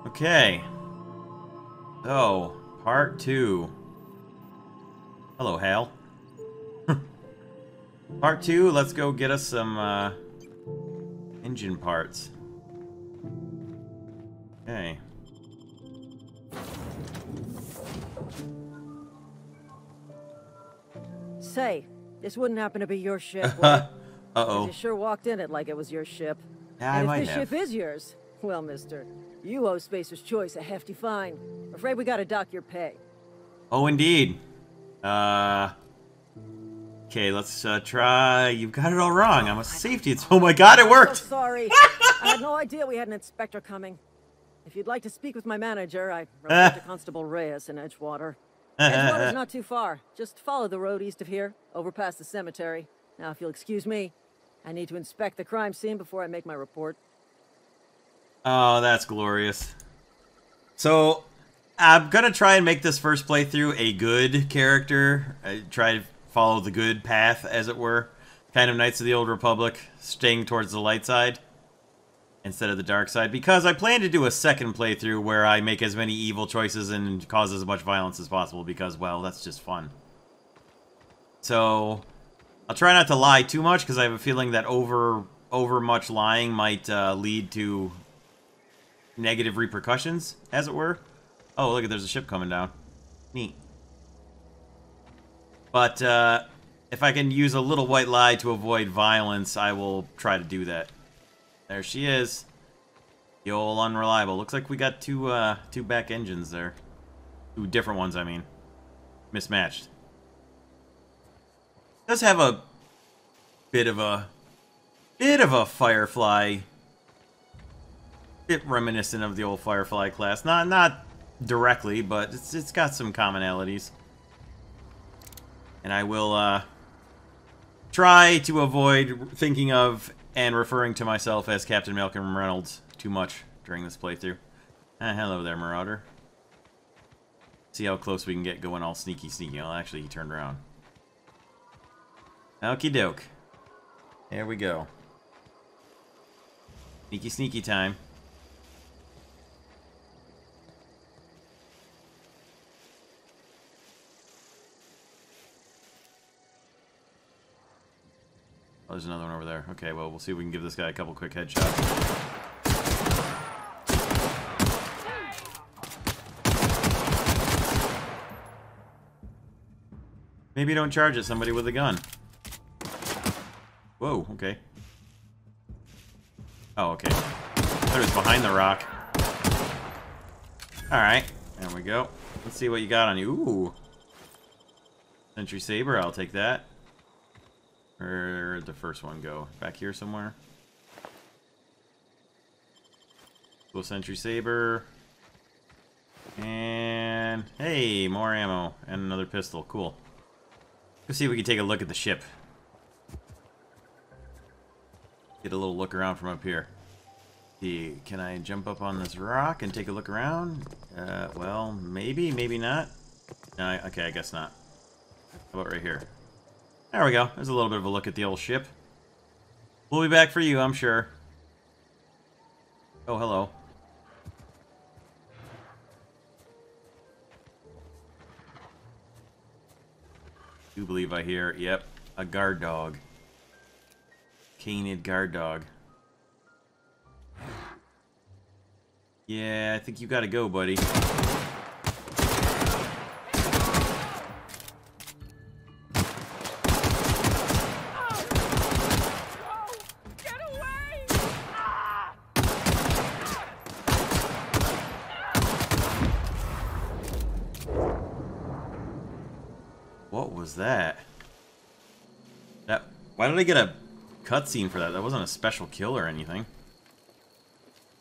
Okay. So, part 2. Hello, Hal. Part 2, let's go get us some engine parts. Okay. Say, this wouldn't happen to be your ship, would it? Uh-oh. You sure walked in it like it was your ship. Yeah, and I if might this have. ship is yours, well, mister, you owe Spacer's Choice a hefty fine. Afraid we gotta dock your pay. Oh, indeed. Okay, let's try. You've got it all wrong. I'm a safety. Oh my god, it worked! So sorry. I had no idea we had an inspector coming. If you'd like to speak with my manager, I report to Constable Reyes in Edgewater. Edgewater's not too far. Just follow the road east of here, over past the cemetery. Now, if you'll excuse me, I need to inspect the crime scene before I make my report. Oh, that's glorious. So, I'm gonna try and make this first playthrough a good character. Try to follow the good path, as it were. Kind of Knights of the Old Republic, staying towards the light side instead of the dark side. Because I plan to do a second playthrough where I make as many evil choices and cause as much violence as possible. Because, well, that's just fun. So, I'll try not to lie too much, because I have a feeling that over much lying might lead to negative repercussions, as it were. Oh, look, there's a ship coming down. Neat. But, if I can use a little white lie to avoid violence, I will try to do that. There she is. The old unreliable. Looks like we got two back engines there. Two different ones, I mean. Mismatched. Does have a bit of a Firefly, bit reminiscent of the old Firefly class. Not directly, but it's got some commonalities. And I will try to avoid thinking of and referring to myself as Captain Malcolm Reynolds too much during this playthrough. Hello there, Marauder. See how close we can get going all sneaky. Oh, actually, he turned around. Okie doke. There we go. Sneaky time. Oh, there's another one over there. Okay, well, we'll see if we can give this guy a couple quick headshots. Maybe don't charge at somebody with a gun. Whoa, okay. Oh, okay. It was behind the rock. Alright, there we go. Let's see what you got on you. Ooh. Sentry Saber, I'll take that. Where'd the first one go? Back here somewhere? Cool Sentry Saber. And... hey, more ammo. And another pistol. Cool. Let's see if we can take a look at the ship. Get a little look around from up here. See, can I jump up on this rock and take a look around? Well, maybe, maybe not. No, okay, I guess not. How about right here? There we go. There's a little bit of a look at the old ship. We'll be back for you, I'm sure. Oh, hello. I do believe I hear, yep, a guard dog. Canid guard dog. Yeah, I think you gotta go, buddy. What was that? Why did I get a cutscene for that? That wasn't a special kill or anything.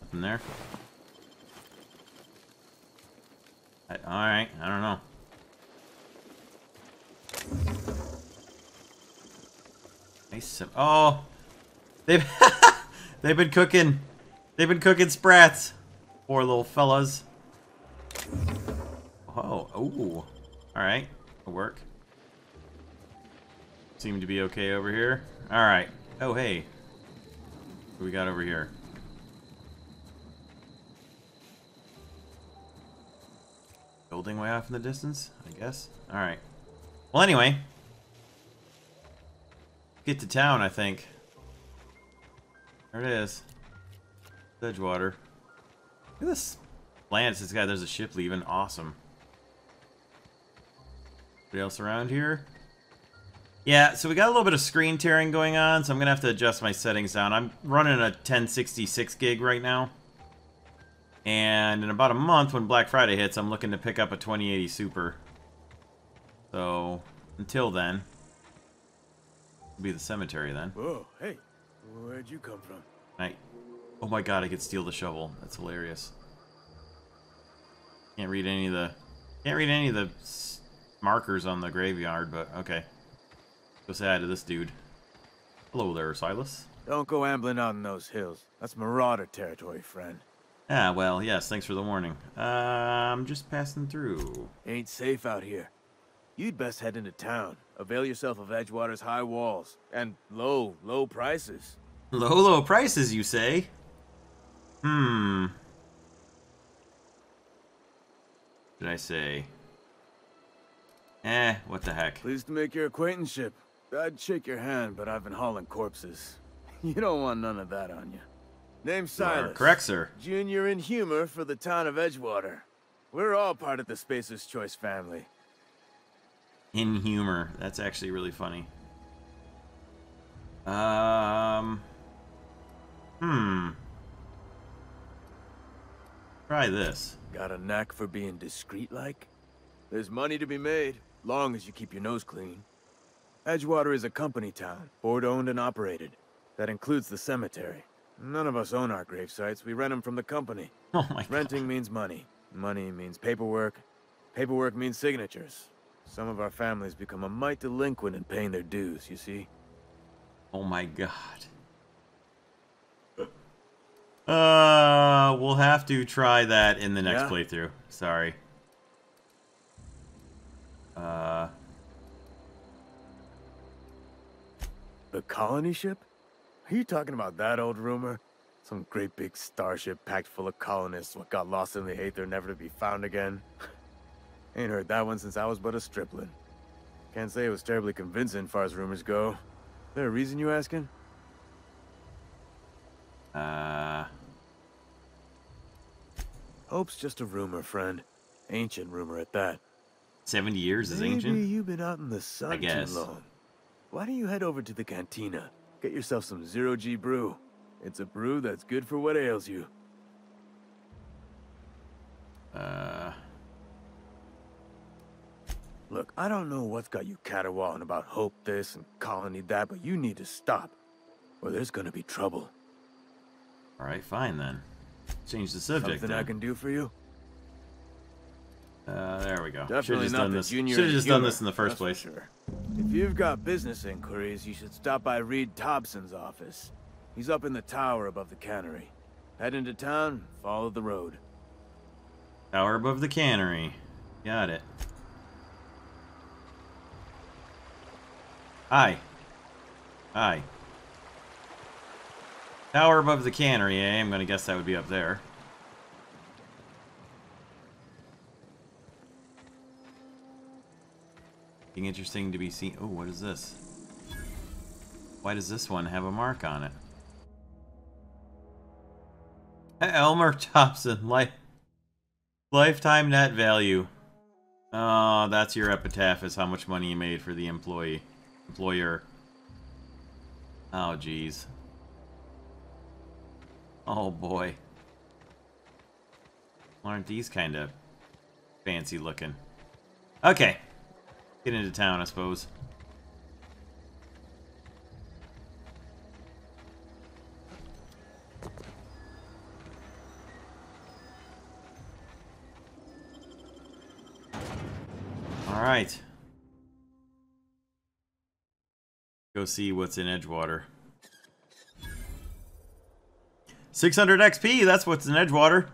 Nothing there. Alright, I don't know. Nice. Oh! They've been cooking. They've been cooking sprats. Poor little fellas. Oh, ooh. Alright, it'll work. Seem to be okay over here. Alright. Oh, hey. What do we got over here? building way off in the distance, I guess. Alright. Well, anyway. Get to town, I think. There it is. Edgewater. Look at this land. This guy, there's a ship leaving. Awesome. Anybody else around here? Yeah, so we got a little bit of screen tearing going on, so I'm gonna have to adjust my settings down. I'm running a 1066 gig right now. And in about a month, when Black Friday hits, I'm looking to pick up a 2080 Super. So, until then, it'll be the cemetery then. Whoa, hey, where'd you come from? Oh my god, I could steal the shovel. That's hilarious. Can't read any of the markers on the graveyard, but okay. Go say hi to this dude. Hello there, Silas. Don't go ambling out in those hills. That's marauder territory, friend. Ah, well, yes, thanks for the warning. I'm just passing through. Ain't safe out here. You'd best head into town. Avail yourself of Edgewater's high walls. And low prices. Low prices, you say? Did I say? What the heck? Pleased to make your acquaintanceship. I'd shake your hand, but I've been hauling corpses. You don't want none of that on you. Name's Silas. Correct, sir. Junior in humor for the town of Edgewater. We're all part of the Spacer's Choice family. In humor. That's actually really funny. Try this. Got a knack for being discreet-like? There's money to be made, long as you keep your nose clean. Edgewater is a company town, board-owned and operated. That includes the cemetery. None of us own our grave sites. We rent them from the company. Oh my god. Renting means money. Money means paperwork. Paperwork means signatures. Some of our families become a mite delinquent in paying their dues, you see? Oh my god. We'll have to try that in the next playthrough. Sorry. The colony ship? Are you talking about that old rumor? Some great big starship packed full of colonists what got lost in the aether never to be found again? Ain't heard that one since I was but a stripling. Can't say it was terribly convincing far as rumors go. There a reason you asking? Hope's just a rumor, friend. Ancient rumor at that. 70 years is Maybe ancient? You've been out in the sun too long. Why don't you head over to the cantina? Get yourself some zero-G brew. It's a brew that's good for what ails you. Look, I don't know what's got you caterwauling about Hope this and Colony that, but you need to stop, or there's gonna be trouble. Alright, fine then. Change the subject Something then. I can do for you? There we go. Definitely not the junior. Should have just done this in the first place. Sure. If you've got business inquiries, you should stop by Reed Thompson's office. He's up in the tower above the cannery. Head into town, follow the road. Tower above the cannery. Got it. Hi. Hi. Tower above the cannery, eh? I'm gonna guess that would be up there. Interesting to be seen. Oh, what is this? Why does this one have a mark on it? Elmer Thompson, lifetime net value. Oh, that's your epitaph, is how much money you made for the employer. Oh, jeez. Oh, boy. Aren't these kind of fancy looking? Okay. Get into town, I suppose. All right. Go see what's in Edgewater. 600 XP, that's what's in Edgewater.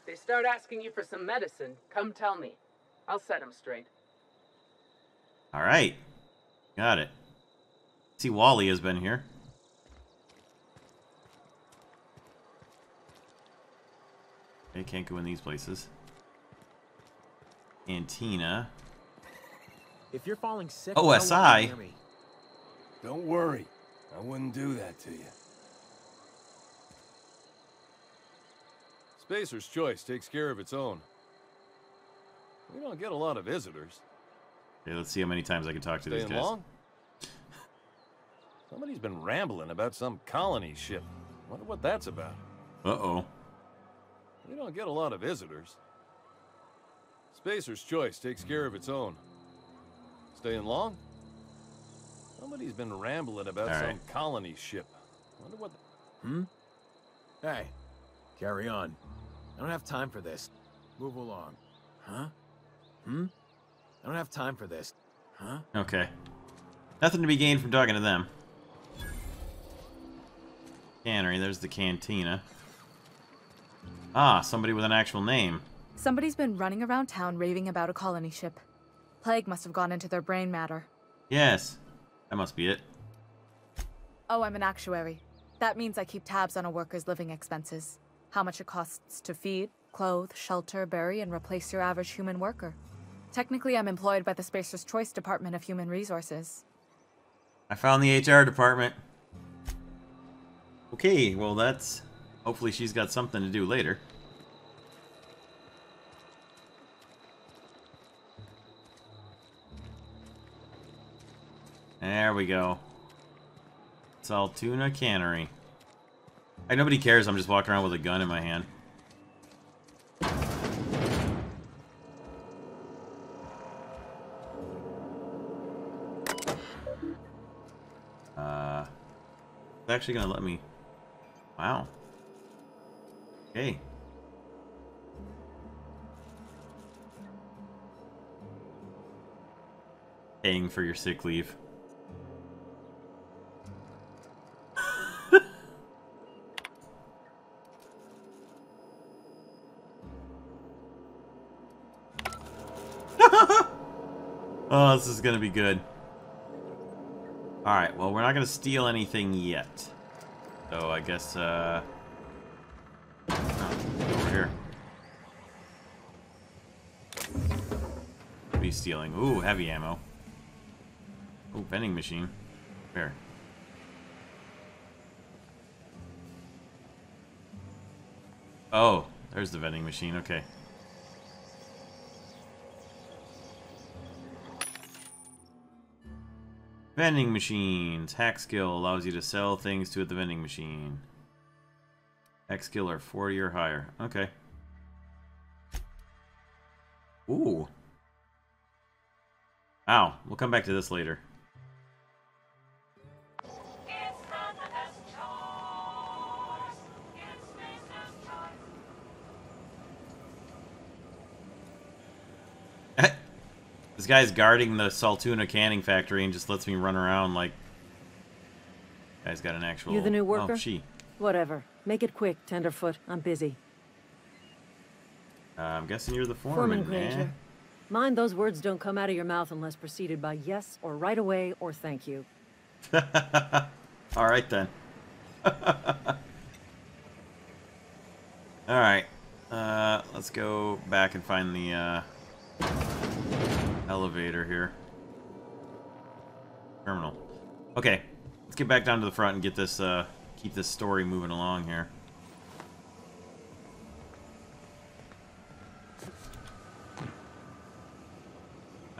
They start asking you for some medicine, come tell me. I'll set them straight. All right. Got it. See, Wally has been here. can't go in these places. Cantina. If you're falling sick, OSI? no one near me. Don't worry. I wouldn't do that to you. Spacer's Choice takes care of its own. We don't get a lot of visitors. Okay, let's see how many times I can talk to these Staying guys. long? Somebody's been rambling about some colony ship. Wonder what that's about. Uh-oh. We don't get a lot of visitors. Spacer's Choice takes care of its own. Staying long? Somebody's been rambling about All some right. colony ship. Wonder what... Hey, carry on. I don't have time for this. Move along. Huh? I don't have time for this. Huh? Okay. Nothing to be gained from talking to them. Cannery, there's the cantina. Ah, somebody with an actual name. Somebody's been running around town raving about a colony ship. Plague must have gone into their brain matter. Yes. That must be it. Oh, I'm an actuary. That means I keep tabs on a worker's living expenses. How much it costs to feed, clothe, shelter, bury, and replace your average human worker. Technically, I'm employed by the Spacer's Choice Department of Human Resources. I found the HR department. Okay, well that's... Hopefully she's got something to do later. There we go. Saltuna Cannery. Like, nobody cares, I'm just walking around with a gun in my hand. It's actually gonna let me... Wow. Okay. Paying for your sick leave. Oh, this is gonna be good. Alright, well, we're not gonna steal anything yet. So, I guess, oh, over here. Be stealing. Ooh, heavy ammo. Ooh, vending machine. Where? Oh, there's the vending machine, okay. Vending machines. Hack skill allows you to sell things to at the vending machine. Hack skill are 40 or higher. Okay. Ooh. Ow. We'll come back to this later. This guy's guarding the Saltuna canning factory and just lets me run around like... Guy's got an actual... You the new worker? Oh, she. Whatever. Make it quick, Tenderfoot. I'm busy. I'm guessing you're the Foreman foreman, eh? Granger. Mind those words don't come out of your mouth unless preceded by yes or right away or thank you. Alright then. Alright. Let's go back and find the elevator here. Terminal. Okay. Let's get back down to the front and get this keep this story moving along here.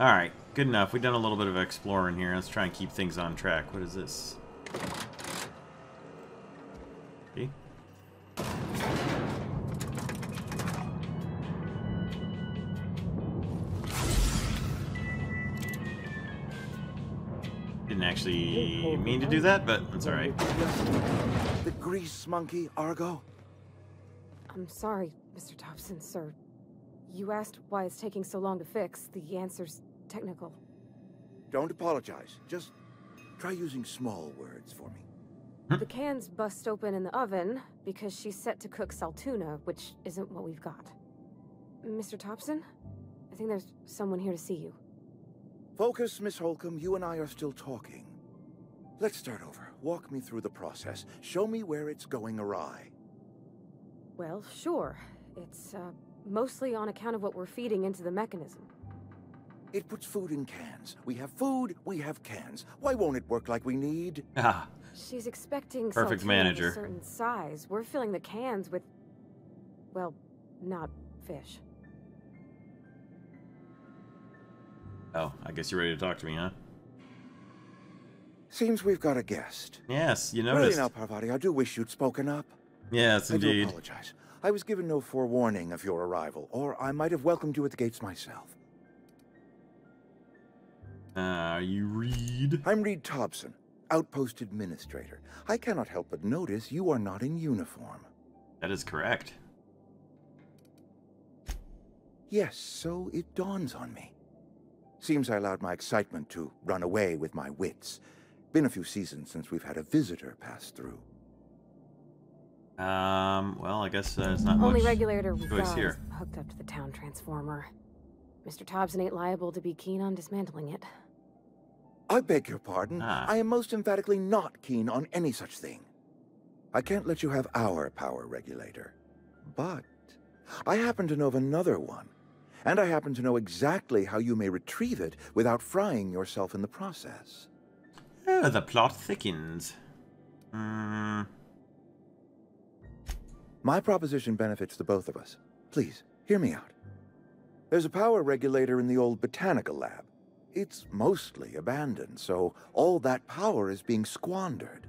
Alright, good enough. We've done a little bit of exploring here. Let's try and keep things on track. What is this? Okay. Didn't actually mean to do that, but it's alright. The grease monkey, Argo? I'm sorry, Mr. Thompson, sir. You asked why it's taking so long to fix. The answer's technical. Don't apologize. Just try using small words for me. The cans bust open in the oven because she's set to cook saltuna, which isn't what we've got. Mr. Thompson? I think there's someone here to see you. Focus, Miss Holcomb. You and I are still talking. Let's start over. Walk me through the process. Show me where it's going awry. Well, sure. It's, mostly on account of what we're feeding into the mechanism. It puts food in cans. We have food, we have cans. Why won't it work like we need? Ah, She's expecting perfect Saltuna manager. of a certain size. We're filling the cans with, well, not fish. Oh, I guess you're ready to talk to me, huh? Seems we've got a guest. Yes, you Really noticed. now, Parvati, I do wish you'd spoken up. Yes, I do indeed. apologize. I was given no forewarning of your arrival, or I might have welcomed you at the gates myself. You Reed? I'm Reed Thompson, Outpost Administrator. I cannot help but notice you are not in uniform. That is correct. Yes, so it dawns on me. Seems I allowed my excitement to run away with my wits. Been a few seasons since we've had a visitor pass through. Well, I guess there's not Only much regulator we choice got here. is hooked up to the town transformer. Mr. Thompson ain't liable to be keen on dismantling it. I beg your pardon. Ah. I am most emphatically not keen on any such thing. I can't let you have our power regulator. But I happen to know of another one. And I happen to know exactly how you may retrieve it without frying yourself in the process. Oh, the plot thickens. Hmm. My proposition benefits the both of us. Please, hear me out. There's a power regulator in the old botanical lab. It's mostly abandoned, so all that power is being squandered.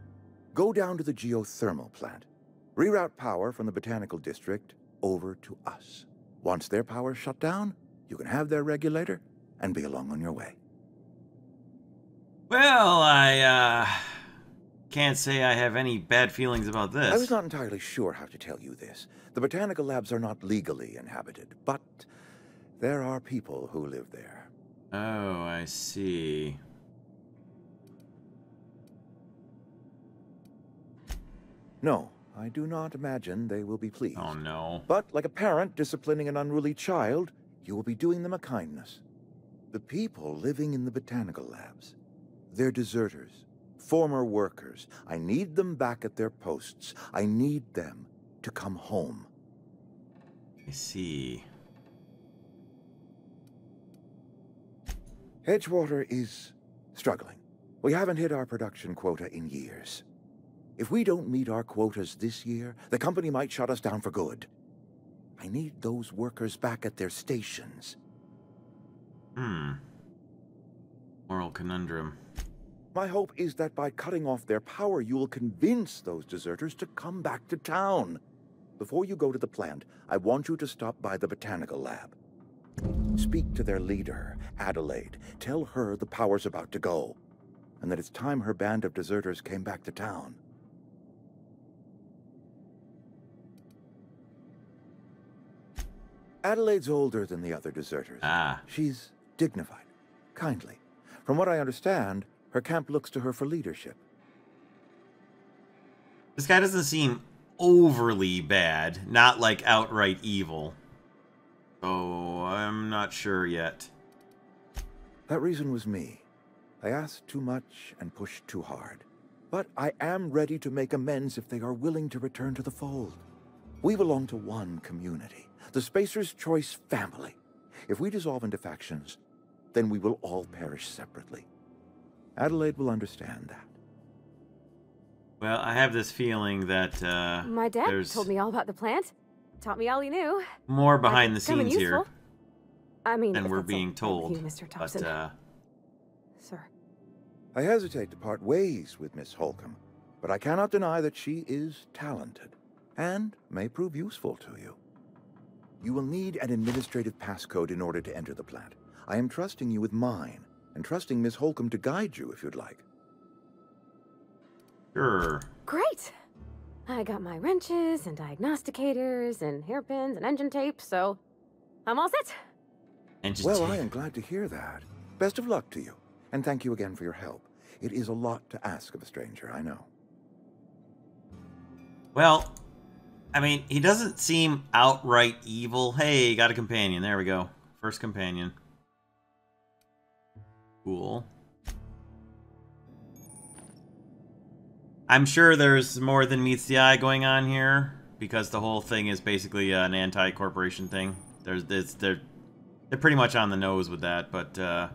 Go down to the geothermal plant. Reroute power from the botanical district over to us. Once their power's shut down, you can have their regulator and be along on your way. Well, I, can't say I have any bad feelings about this. I was not entirely sure how to tell you this. The botanical labs are not legally inhabited, but there are people who live there. Oh, I see. No, I do not imagine they will be pleased. Oh, no. But like a parent disciplining an unruly child, you will be doing them a kindness. The people living in the botanical labs, they're deserters, former workers. I need them back at their posts. I need them to come home. I see. Edgewater is struggling. We haven't hit our production quota in years. If we don't meet our quotas this year, the company might shut us down for good. I need those workers back at their stations. Moral conundrum. My hope is that by cutting off their power, you will convince those deserters to come back to town. Before you go to the plant, I want you to stop by the botanical lab. Speak to their leader, Adelaide. Tell her the power's about to go, and that it's time her band of deserters came back to town. Adelaide's older than the other deserters. Ah. She's dignified, kindly. From what I understand, her camp looks to her for leadership. This guy doesn't seem overly bad. Not like outright evil. Oh, I'm not sure yet. That reason was me. I asked too much and pushed too hard. But I am ready to make amends if they are willing to return to the fold. We belong to one community, the Spacer's Choice family. If we dissolve into factions, then we will all perish separately. Adelaide will understand that. Well, I have this feeling that, My dad there's told me all about the plant. Taught me all he knew. more behind the Come in scenes here useful. I mean, than if we're that's being all right with told. you, Mr. Thompson. But, Sir. I hesitate to part ways with Miss Holcomb, but I cannot deny that she is talented and may prove useful to you. You will need an administrative passcode in order to enter the plant. I am trusting you with mine, and trusting Miss Holcomb to guide you if you'd like. sure. Great! I got my wrenches and diagnosticators and hairpins and engine tape, so I'm all set. Well, I am glad to hear that. Best of luck to you, and thank you again for your help. It is a lot to ask of a stranger, I know. Well, I mean, he doesn't seem outright evil. Hey, got a companion. There we go. First companion. Cool. I'm sure there's more than meets the eye going on here. because the whole thing is basically an anti-corporation thing. They're pretty much on the nose with that, but let's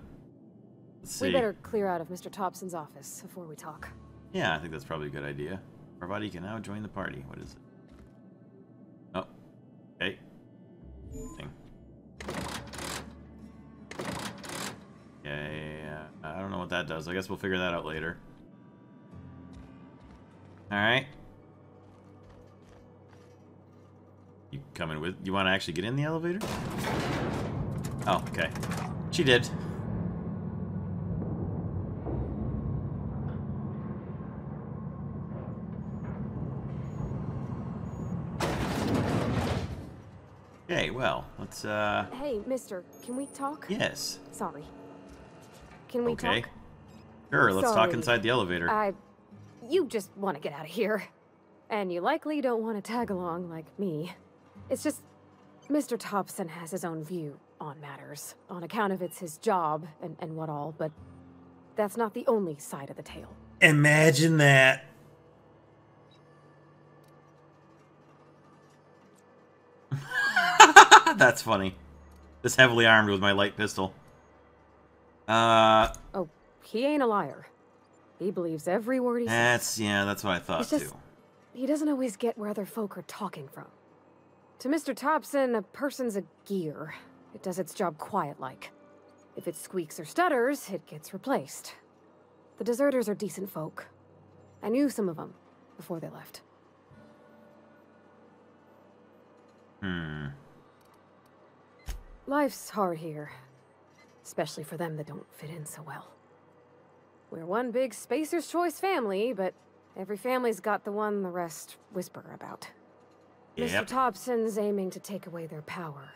see. We better clear out of Mr. Thompson's office before we talk. Yeah, I think that's probably a good idea. Parvati can now join the party. What is it? Oh, okay. Thing. Yeah, I don't know what that does. I guess we'll figure that out later. Alright. You coming with? You want to actually get in the elevator? Oh, okay. She did. Okay, well, let's, Hey, mister, can we talk? Yes. Sorry. Can we Okay. talk? Sure, let's talk Sorry. inside the elevator. You just want to get out of here. And you likely don't want to tag along like me. It's just, Mr. Thompson has his own view on matters, on account of it's his job and what all, but that's not the only side of the tale. Imagine that. That's funny. This heavily armed with my light pistol. Oh, he ain't a liar. He believes every word he says. Yeah, that's what I thought It's just, too. he doesn't always get where other folk are talking from. To Mr. Thompson, a person's a gear. It does its job quiet-like. If it squeaks or stutters, it gets replaced. The deserters are decent folk. I knew some of them before they left. Life's hard here, especially for them that don't fit in so well. We're one big Spacer's Choice family, but every family's got the one the rest whisper about. Yep. Mr. Thompson's aiming to take away their power.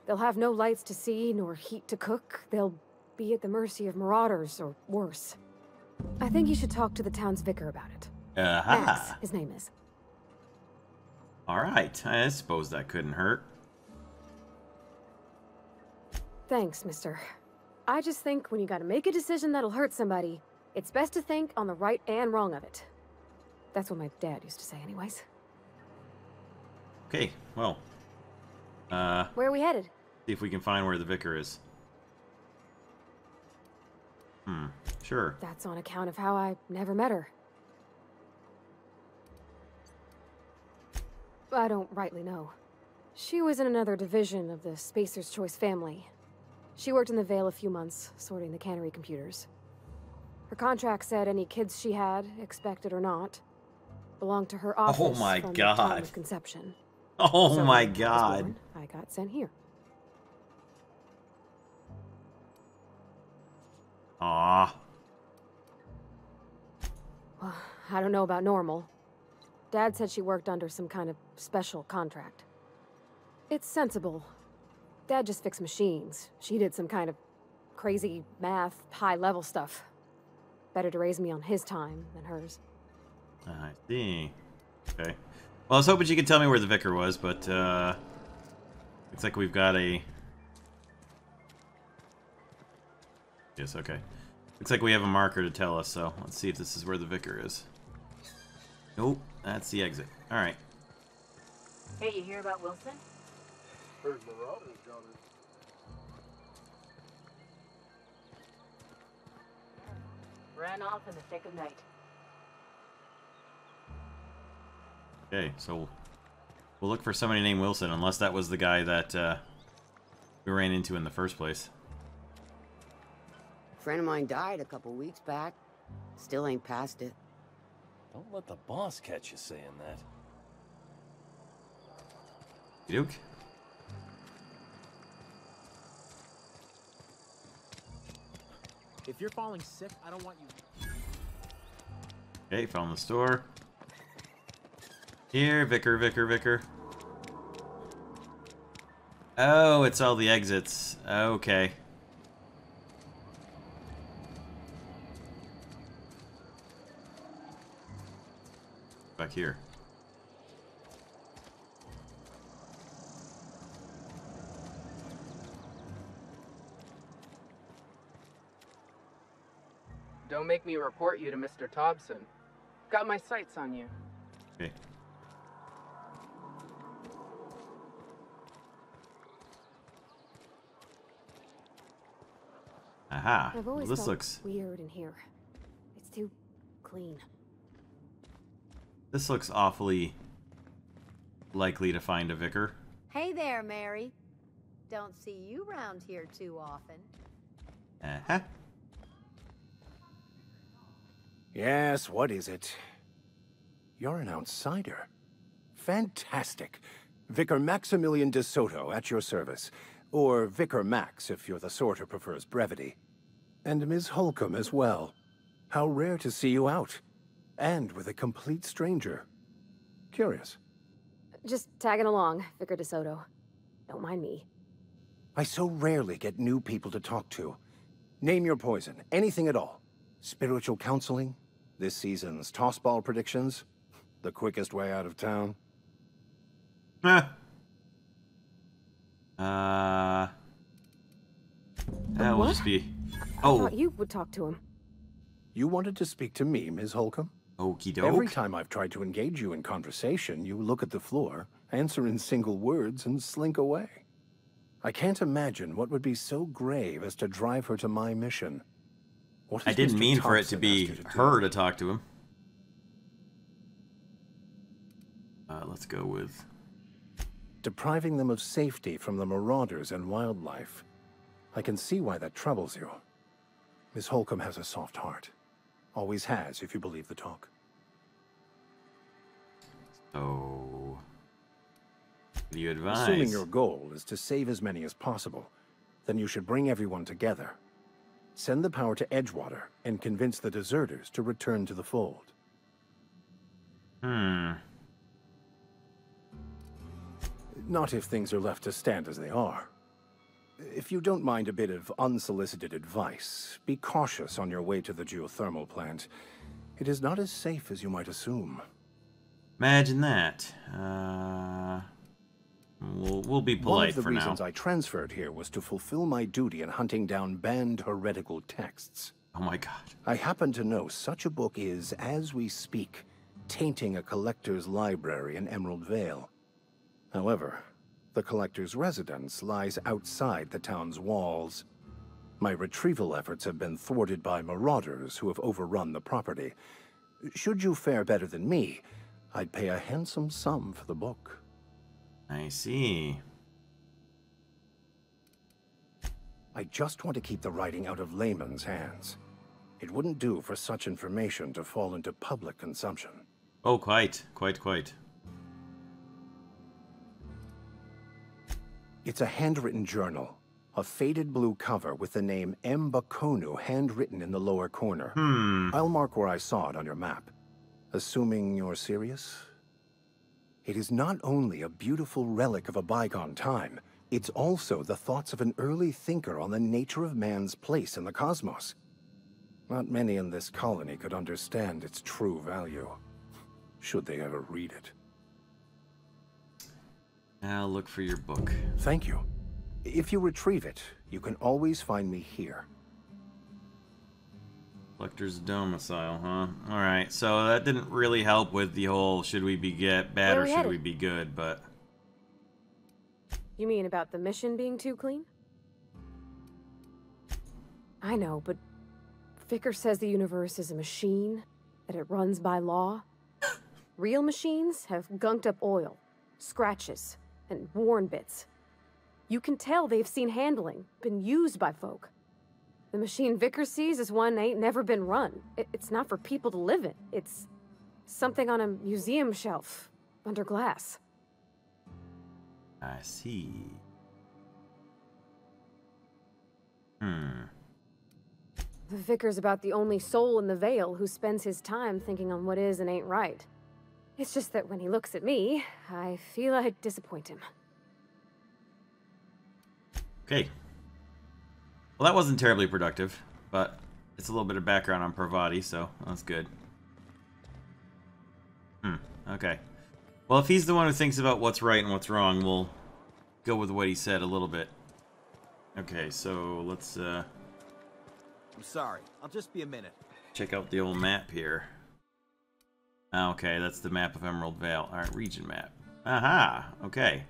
They'll have no lights to see, nor heat to cook. They'll be at the mercy of marauders, or worse. I think you should talk to the town's vicar about it. Max, his name is. Alright, I suppose that couldn't hurt. Thanks, mister. I just think when you gotta make a decision that'll hurt somebody, it's best to think on the right and wrong of it. That's what my dad used to say anyways. Okay, well. Where are we headed? See if we can find where the vicar is. Sure. That's on account of how I never met her. I don't rightly know. She was in another division of the Spacer's Choice family. She worked in the Vale a few months, sorting the cannery computers. Her contract said any kids she had, expected or not, belonged to her office Oh my from God. the time of conception. Oh So my when I was God. born, I got sent here. Aw. Well, I don't know about normal. Dad said she worked under some kind of special contract. It's sensible. Dad just fixed machines. She did some kind of crazy math, high-level stuff. Better to raise me on his time than hers. I see. Okay. Well, I was hoping you could tell me where the vicar was, but, looks like we've got a... Yes, okay. Looks like we have a marker to tell us, so let's see if this is where the vicar is. Nope, that's the exit. Alright. Hey, you hear about Wilson? Heard marauders got it. Ran off in the thick of night. Okay, so we'll look for somebody named Wilson, unless that was the guy that we ran into in the first place. A friend of mine died a couple weeks back. Still ain't past it. Don't let the boss catch you saying that. Duke? If you're falling sick, I don't want you... Okay, found the store. Here, vicar. Oh, it's all the exits. Okay. Back here. Don't make me report you to Mr. Thompson. Got my sights on you. Okay. Aha. I've Well, always this felt looks weird in here. It's too clean. this looks awfully likely to find a vicar. Hey there, Mary. Don't see you round here too often. Uh-huh. Yes, what is it? You're an outsider. Fantastic. Vicar Maximilian de Soto at your service. Or Vicar Max, if you're the sort who prefers brevity. And Ms. Holcomb as well. How rare to see you out. And with a complete stranger. Curious. Just tagging along, Vicar DeSoto. Don't mind me. I so rarely get new people to talk to. Name your poison, anything at all. Spiritual counseling, this season's tossball predictions, the quickest way out of town. That will just be... I thought you would talk to him. You wanted to speak to me, Ms. Holcomb? Okie doke. Every time I've tried to engage you in conversation, you look at the floor, answer in single words, and slink away. I can't imagine what would be so grave as to drive her to my mission. What I has didn't Mr. mean for it to Thompson be asked you to her do? to talk to him. Let's go with... Depriving them of safety from the marauders and wildlife. I can see why that troubles you. Miss Holcomb has a soft heart. Always has, if you believe the talk. So... what do you advise? Assuming your goal is to save as many as possible, then you should bring everyone together. Send the power to Edgewater and convince the deserters to return to the fold. Not if things are left to stand as they are. If you don't mind a bit of unsolicited advice, be cautious on your way to the geothermal plant. It is not as safe as you might assume. Imagine that. We'll be polite for now. One of the reasons I transferred here was to fulfill my duty in hunting down banned heretical texts. Oh my god. I happen to know such a book is, as we speak, tainting a collector's library in Emerald Vale. However, the collector's residence lies outside the town's walls. My retrieval efforts have been thwarted by marauders who have overrun the property. Should you fare better than me, I'd pay a handsome sum for the book. I see. I just want to keep the writing out of layman's hands. It wouldn't do for such information to fall into public consumption. Oh, quite. Quite. It's a handwritten journal. A faded blue cover with the name M. Bakonu handwritten in the lower corner. I'll mark where I saw it on your map. Assuming you're serious? It is not only a beautiful relic of a bygone time, it's also the thoughts of an early thinker on the nature of man's place in the cosmos. Not many in this colony could understand its true value, should they ever read it. I'll look for your book. Thank you. If you retrieve it, you can always find me here. Collector's domicile, huh? Alright, so that didn't really help with the whole should we be bad or should we be good, but... You mean about the mission being too clean? I know, but Vicar says the universe is a machine, that it runs by law. Real machines have gunked up oil, scratches, and worn bits. You can tell they've seen handling, been used by folk. The machine Vicar sees is one ain't never been run. It's not for people to live in. It's something on a museum shelf, under glass. I see. The Vicar's about the only soul in the Vale who spends his time thinking on what is and ain't right. It's just that when he looks at me, I feel I'd disappoint him. Okay. Well, that wasn't terribly productive, but it's a little bit of background on Parvati, so that's good. Okay. Well, if he's the one who thinks about what's right and what's wrong, we'll go with what he said a little bit. Okay, so let's I'm sorry. I'll just be a minute. check out the old map here. Okay, that's the map of Emerald Vale. Alright, region map. Aha! Okay.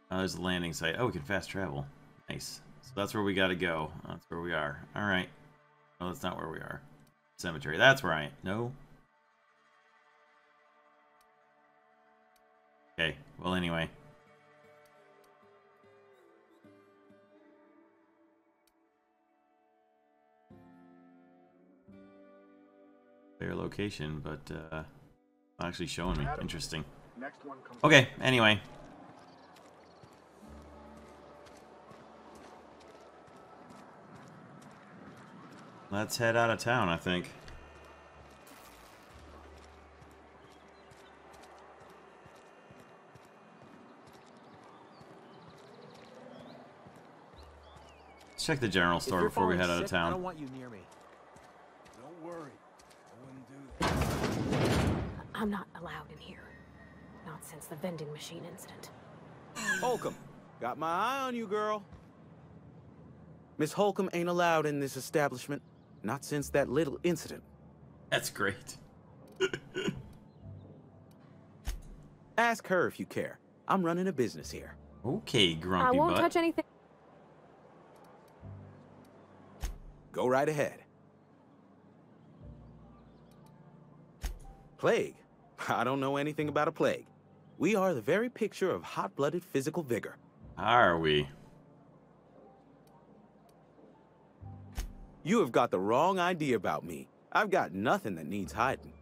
There's a landing site. Oh, we can fast travel. Nice. So that's where we gotta go. That's where we are. Alright. No, that's not where we are. Cemetery. That's where I am. No. Okay. Well, anyway. Fair location, but not actually showing me. Interesting. Okay, anyway. Let's head out of town, I think. Let's check the general store before we head out of town. I don't want you near me. Don't worry. I wouldn't do that. I'm not allowed in here. Not since the vending machine incident. Holcomb, got my eye on you, girl. Miss Holcomb ain't allowed in this establishment. Not since that little incident. That's great. Ask her if you care. I'm running a business here. Okay, grumpy I won't butt. touch anything. Go right ahead. Plague? I don't know anything about a plague. We are the very picture of hot-blooded physical vigor. Are we? You have got the wrong idea about me. I've got nothing that needs hiding.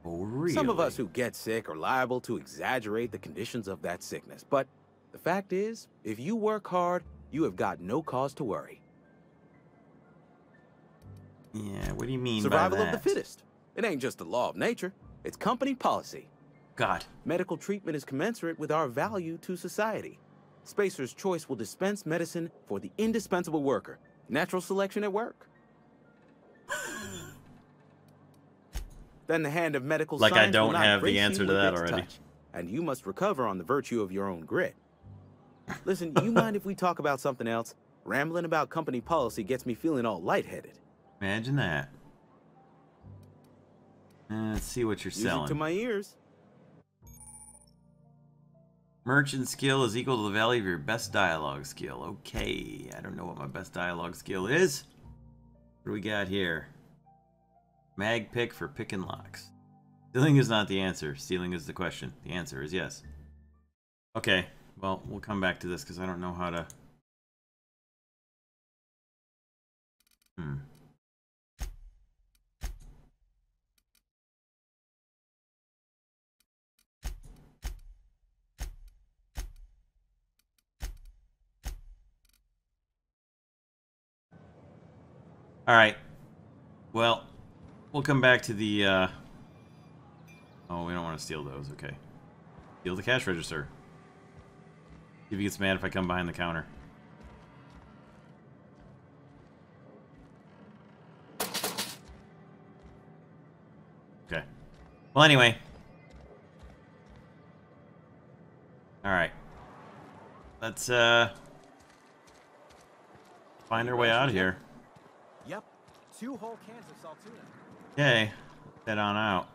Oh, really? Some of us who get sick are liable to exaggerate the conditions of that sickness. But the fact is, if you work hard, you have got no cause to worry. Yeah, what do you mean Survival by that? of the fittest. It ain't just a law of nature. It's company policy. God. Medical treatment is commensurate with our value to society. Spacer's Choice will dispense medicine for the indispensable worker. Natural selection at work. Then the hand of medical Like science I don't will not have grace the you answer to with that its already. touch, and you must recover on the virtue of your own grit. Listen, you mind if we talk about something else? Rambling about company policy gets me feeling all lightheaded. Imagine that. Let's see what you're Music selling. to my ears. Merchant skill is equal to the value of your best dialogue skill. Okay, I don't know what my best dialogue skill is. What do we got here? Mag pick for picking locks. Stealing is not the answer. Stealing is the question. The answer is yes. Okay, well, we'll come back to this because I don't know how to... Alright. Well, we'll come back to the, Oh, we don't want to steal those. Okay. Steal the cash register. See if he gets mad if I come behind the counter. Okay. Well, anyway. Alright. Let's, find our way out of here. Yep. 2 whole cans of saltuna. Okay. Head on out.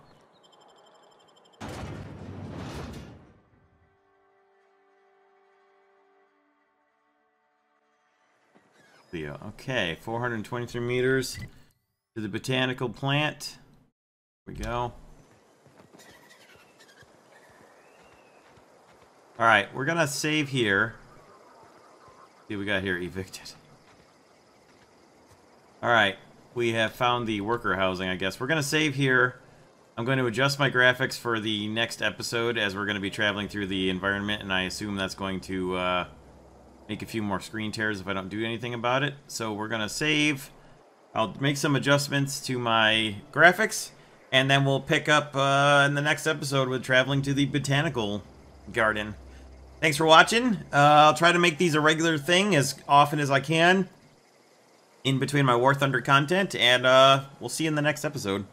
Leo. Okay, 423 meters to the botanical plant. Here we go. Alright, we're gonna save here. See what we got here, evicted. Alright, we have found the worker housing, I guess. We're gonna save here. I'm going to adjust my graphics for the next episode as we're going to be traveling through the environment, and I assume that's going to make a few more screen tears if I don't do anything about it. So we're going to save. I'll make some adjustments to my graphics, and then we'll pick up in the next episode with traveling to the botanical garden. Thanks for watching. I'll try to make these a regular thing as often as I can in between my War Thunder content, and we'll see you in the next episode.